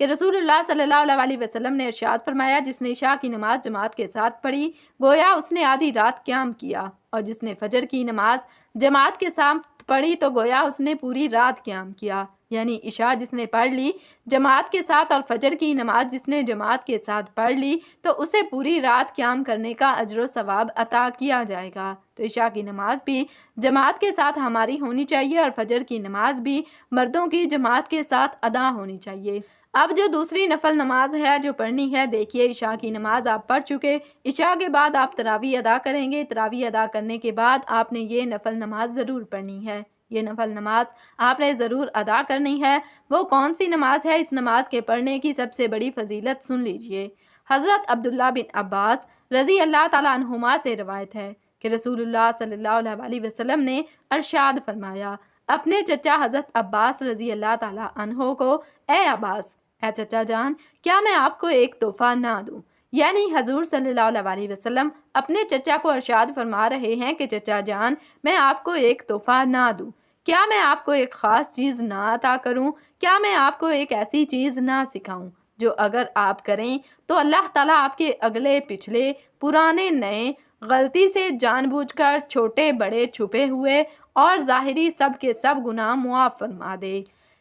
کہ رسول اللہ صلی اللہ علیہ وسلم نے ارشاد فرمایا، جس نے عشاء کی نماز جماعت کے ساتھ پڑھی گویا اس نے آدھی رات قیام کیا، اور جس نے فجر کی نماز جماعت کے ساتھ پڑھی تو گویا اس نے پوری رات قیام کیا۔ یعنی عشاء جس نے پڑھ لی جماعت کے ساتھ اور فجر کی نماز جس نے جماعت کے ساتھ پڑھ لی تو اسے پوری رات قیام کرنے کا اجر و ثواب عطا کیا جائے گا۔ تو عشاء کی نماز بھی جماعت کے ساتھ ہماری ہونی چاہیے اور فجر کی نماز بھی مردوں کی جماعت کے ساتھ ادا ہونی چاہیے۔ اب جو دوسری نفل نماز ہے جو پڑھنی ہے، دیکھیے عشاء کی نماز آپ پڑھ چکے، عشاء کے بعد آپ تراویح ادا کریں گے، تراویح ادا کرنے کے بعد آپ نے یہ نفل نماز ضرور پڑھنی ہے۔ یہ نفل نماز آپ نے ضرور ادا کرنی ہے۔ وہ کون سی نماز ہے؟ اس نماز کے پڑھنے کی سب سے بڑی فضیلت سن لیجئے۔ حضرت عبداللہ بن عباس رضی اللہ تعالیٰ عنہما سے روایت ہے کہ رسول اللہ صلی اللہ علیہ وسلم نے ارشاد فرمایا، اپنے چچا حضرت عباس رضی اللہ تعالیٰ عنہ کو، اے عباس، اے چچا جان، کیا میں آپ کو ایک تحفہ نہ دوں؟ یعنی حضور صلی اللہ علیہ وسلم اپنے چچا کو ارشاد فرما رہے ہیں کہ چچا جان، میں آپ کو ایک تحفہ نہ دوں؟ کیا میں آپ کو ایک خاص چیز نہ عطا کروں؟ کیا میں آپ کو ایک ایسی چیز نہ سکھاؤں جو اگر آپ کریں تو اللہ تعالیٰ آپ کے اگلے پچھلے پرانے نئے غلطی سے جان بوجھ کر چھوٹے بڑے چھپے ہوئے اور ظاہری سب کے سب گناہ معاف فرما دے؟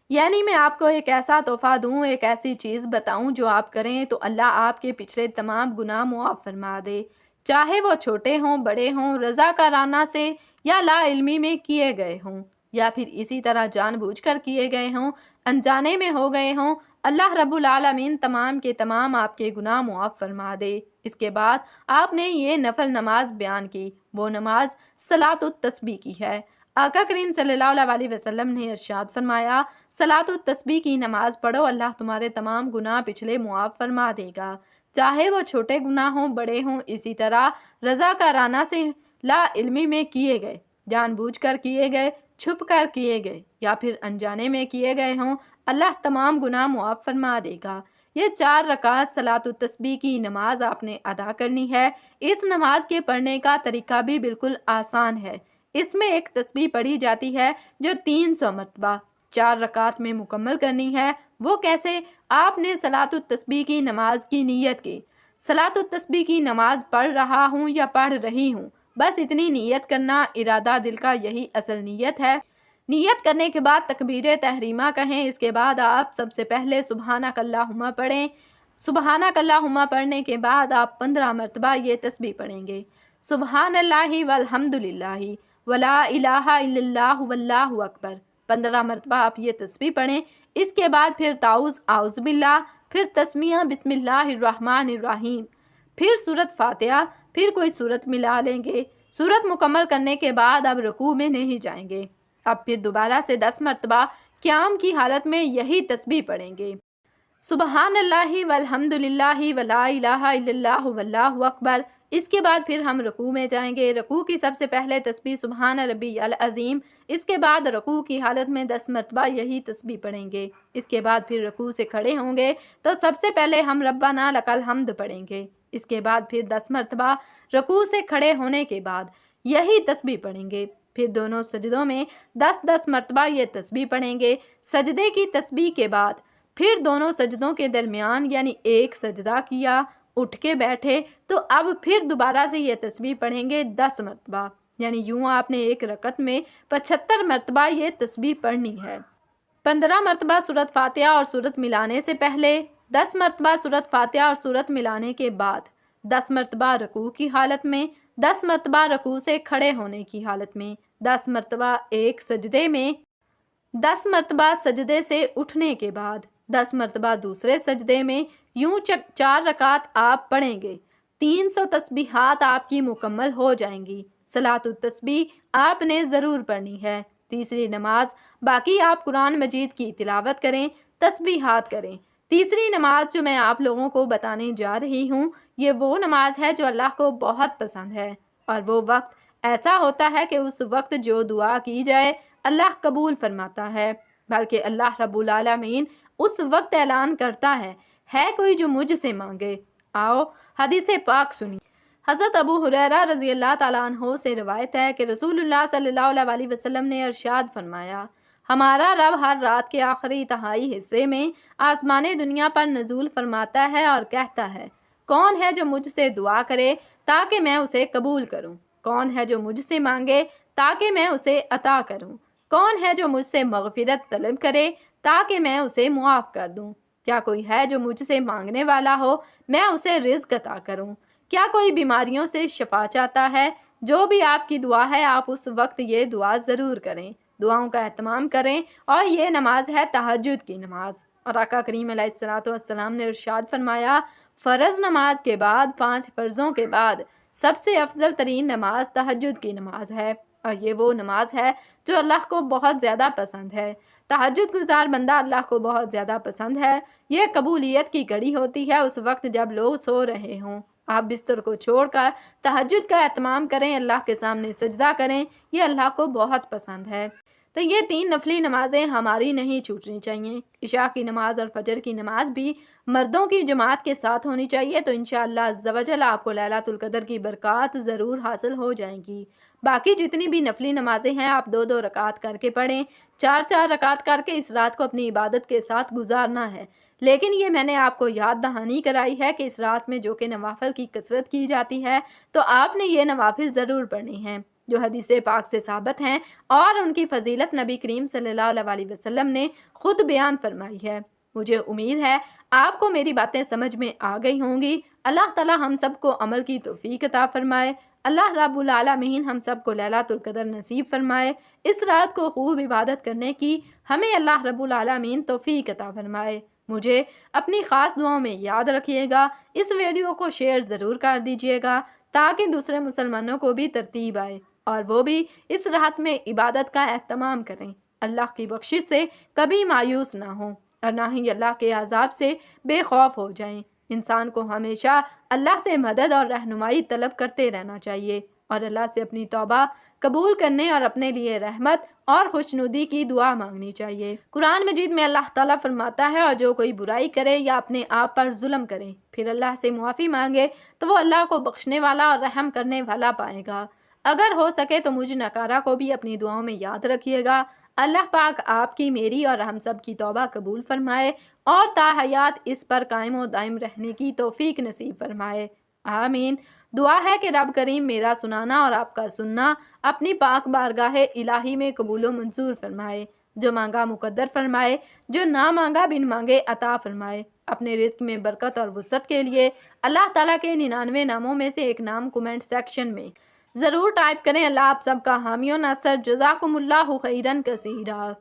یعنی میں آپ کو ایک ایسا تحفہ دوں، ایک ایسی چیز بتاؤں جو آپ کریں تو اللہ آپ کے پچھلے تمام گناہ معاف فرما دے، چاہے وہ چھوٹے ہوں بڑے ہوں، رضاکارانہ سے یا لا علمی میں کیے گئے ہوں، یا پھر اسی طرح جان بوجھ کر کیے گئے ہوں، انجانے میں ہو گئے ہوں۔ اللہ رب العالمین تمام کے تمام آپ کے گناہ معاف فرما دے۔ اس کے بعد آپ نے یہ نفل نماز بیان کی، وہ نماز صلاۃ التسبیح کی ہے۔ آقا کریم صلی اللہ علیہ وسلم نے ارشاد فرمایا، صلاۃ التسبیح کی نماز پڑھو، اللہ تمہارے تمام گناہ پچھلے معاف فرما دے گا، چاہے وہ چھوٹے گناہ ہوں بڑے ہوں۔ اسی طرح رضاکارانہ سے لا علمی میں کیے گئے، جان بوجھ کر کیے گئے، چھپ کر کیے گئے یا پھر انجانے میں کیے گئے ہوں، اللہ تمام گناہ معاف فرما دے گا۔ یہ 4 رکعت صلاۃ التسبیح کی نماز آپ نے ادا کرنی ہے۔ اس نماز کے پڑھنے کا طریقہ بھی بالکل آسان ہے۔ اس میں ایک تسبیح پڑھی جاتی ہے جو 300 مرتبہ 4 رکعت میں مکمل کرنی ہے۔ وہ کیسے؟ آپ نے صلاۃ التسبیح کی نماز کی نیت کی، صلاۃ التسبیح کی نماز پڑھ رہا ہوں یا پڑھ رہی ہوں، بس اتنی نیت کرنا، ارادہ دل کا یہی اصل نیت ہے۔ نیت کرنے کے بعد تکبیر تحریمہ کہیں، اس کے بعد آپ سب سے پہلے سبحانک اللہم پڑھیں۔ سبحانک اللہم پڑھنے کے بعد آپ 15 مرتبہ یہ تسبیح پڑھیں گے، سبحان اللہ والحمد للہ ولا الہ الا اللہ واللہ اکبر۔ 15 مرتبہ آپ یہ تسبیح پڑھیں۔ اس کے بعد پھر تعوذ اعوذ باللہ، پھر تسمیہ بسم اللہ الرحمن الرحیم، پھر سورۃ فاتحہ، پھر کوئی سورت ملا لیں گے۔ سورت مکمل کرنے کے بعد اب رکوع میں نہیں جائیں گے، اب پھر دوبارہ سے 10 مرتبہ قیام کی حالت میں یہی تسبیح پڑھیں گے، سبحان اللہ والحمد للہ ولا الہ الا اللہ واللہ اکبر۔ اس کے بعد پھر ہم رکوع میں جائیں گے۔ رکوع کی سب سے پہلے تسبیح سبحان ربی العظیم، اس کے بعد رکوع کی حالت میں 10 مرتبہ یہی تسبیح پڑھیں گے۔ اس کے بعد پھر رکوع سے کھڑے ہوں گے تو سب سے پہلے ہم ربنا لک الحمد پڑھیں گے۔ اس کے بعد پھر 10 مرتبہ رکوع سے کھڑے ہونے کے بعد یہی تسبیح پڑھیں گے۔ پھر دونوں سجدوں میں 10 مرتبہ یہ تسبیح پڑھیں گے۔ سجدے کی تسبیح کے بعد پھر دونوں سجدوں کے درمیان یعنی ایک سجدہ کیا، اٹھ کے بیٹھے تو اب پھر دوبارہ سے یہ تسبیح پڑھیں گے 10 مرتبہ، یعنی یوں آپ نے ایک رکعت میں 75 مرتبہ یہ تسبیح پڑھنی ہے۔ 15 مرتبہ سورۃ فاتحہ اور سورت ملانے سے پہلے، 10 مرتبہ سورۃ فاتحہ اور سورت ملانے کے بعد، 10 مرتبہ رکوع کی حالت میں، 10 مرتبہ رکوع سے کھڑے ہونے کی حالت میں، 10 مرتبہ ایک سجدے میں، 10 مرتبہ سجدے سے اٹھنے کے بعد، 10 مرتبہ دوسرے سجدے میں، یوں 4 رکعت آپ پڑھیں گے۔ 300 تسبیحات آپ کی مکمل ہو جائیں گی۔ صلاۃ التسبیح آپ نے ضرور پڑھنی ہے۔ تیسری نماز باقی آپ قرآن مجید کی تلاوت کریں، تسبیحات کریں۔ تیسری نماز جو میں آپ لوگوں کو بتانے جا رہی ہوں، یہ وہ نماز ہے جو اللہ کو بہت پسند ہے، اور وہ وقت ایسا ہوتا ہے کہ اس وقت جو دعا کی جائے اللہ قبول فرماتا ہے، بلکہ اللہ رب العالمین اس وقت اعلان کرتا ہے کوئی جو مجھ سے مانگے۔ آؤ حدیث پاک سنی۔ حضرت ابو ہریرہ رضی اللہ تعالیٰ عنہ سے روایت ہے کہ رسول اللہ صلی اللہ علیہ وسلم نے ارشاد فرمایا، ہمارا رب ہر رات کے آخری تہائی حصے میں آسمان دنیا پر نزول فرماتا ہے اور کہتا ہے، کون ہے جو مجھ سے دعا کرے تاکہ میں اسے قبول کروں؟ کون ہے جو مجھ سے مانگے تاکہ میں اسے عطا کروں؟ کون ہے جو مجھ سے مغفرت طلب کرے تاکہ میں اسے معاف کر دوں؟ کیا کوئی ہے جو مجھ سے مانگنے والا ہو میں اسے رزق عطا کروں؟ کیا کوئی بیماریوں سے شفا چاہتا ہے؟ جو بھی آپ کی دعا ہے آپ اس وقت یہ دعا ضرور کریں، دعاؤں کا اہتمام کریں، اور یہ نماز ہے تہجد کی نماز۔ اور آقا کریم علیہ الصلوۃ والسلام نے ارشاد فرمایا، فرض نماز کے بعد 5 فرضوں کے بعد سب سے افضل ترین نماز تہجد کی نماز ہے، اور یہ وہ نماز ہے جو اللہ کو بہت زیادہ پسند ہے۔ تہجد گزار بندہ اللہ کو بہت زیادہ پسند ہے۔ یہ قبولیت کی گھڑی ہوتی ہے اس وقت جب لوگ سو رہے ہوں۔ آپ بستر کو چھوڑ کر تہجد کا اہتمام کریں، اللہ کے سامنے سجدہ کریں، یہ اللہ کو بہت پسند ہے۔ تو یہ 3 نفلی نمازیں ہماری نہیں چھوٹنی چاہیے۔ عشاء کی نماز اور فجر کی نماز بھی مردوں کی جماعت کے ساتھ ہونی چاہیے، تو انشاءاللہ عز و جل آپ کو لیلۃ القدر کی برکات ضرور حاصل ہو جائیں گی۔ باقی جتنی بھی نفلی نمازیں ہیں آپ 2 رکعت کر کے پڑھیں، 4 رکعت کر کے اس رات کو اپنی عبادت کے ساتھ گزارنا ہے۔ لیکن یہ میں نے آپ کو یاد دہانی کرائی ہے کہ اس رات میں جو کہ نوافل کی کثرت کی جاتی ہے تو آپ نے یہ نوافل ضرور پڑھنی ہیں جو حدیث پاک سے ثابت ہیں، اور ان کی فضیلت نبی کریم صلی اللہ علیہ وسلم نے خود بیان فرمائی ہے۔ مجھے امید ہے آپ کو میری باتیں سمجھ میں آ گئی ہوں گی۔ اللہ تعالی ہم سب کو عمل کی توفیق عطا فرمائے۔ اللہ رب العالمین ہم سب کو لیلۃ القدر نصیب فرمائے۔ اس رات کو خوب عبادت کرنے کی ہمیں اللہ رب العالمین توفیق عطا فرمائے۔ مجھے اپنی خاص دعاؤں میں یاد رکھیے گا۔ اس ویڈیو کو شیئر ضرور کر دیجیے گا تاکہ دوسرے مسلمانوں کو بھی ترتیب آئے اور وہ بھی اس رات میں عبادت کا اہتمام کریں، اللہ کی بخشش سے کبھی مایوس نہ ہوں اور نہ ہی اللہ کے عذاب سے بے خوف ہو جائیں۔ انسان کو ہمیشہ اللہ سے مدد اور رہنمائی طلب کرتے رہنا چاہیے اور اللہ سے اپنی توبہ قبول کرنے اور اپنے لیے رحمت اور خوشنودی کی دعا مانگنی چاہیے۔ قرآن مجید میں اللہ تعالیٰ فرماتا ہے، اور جو کوئی برائی کرے یا اپنے آپ پر ظلم کرے پھر اللہ سے معافی مانگے تو وہ اللہ کو بخشنے والا اور رحم کرنے والا پائے گا۔ اگر ہو سکے تو مجھ نکارہ کو بھی اپنی دعاؤں میں یاد رکھیے گا۔ اللہ پاک آپ کی، میری اور ہم سب کی توبہ قبول فرمائے اور تا حیات اس پر قائم و دائم رہنے کی توفیق نصیب فرمائے، آمین۔ دعا ہے کہ رب کریم میرا سنانا اور آپ کا سننا اپنی پاک بارگاہ الہی میں قبول و منظور فرمائے، جو مانگا مقدر فرمائے، جو نہ مانگا بن مانگے عطا فرمائے۔ اپنے رزق میں برکت اور وسعت کے لیے اللہ تعالیٰ کے 99 ناموں میں سے ایک نام کومنٹ سیکشن میں ضرور ٹائپ کریں۔ اللہ آپ سب کا حامی و ناصر۔ جزاکم اللہ خیرن کثیرا۔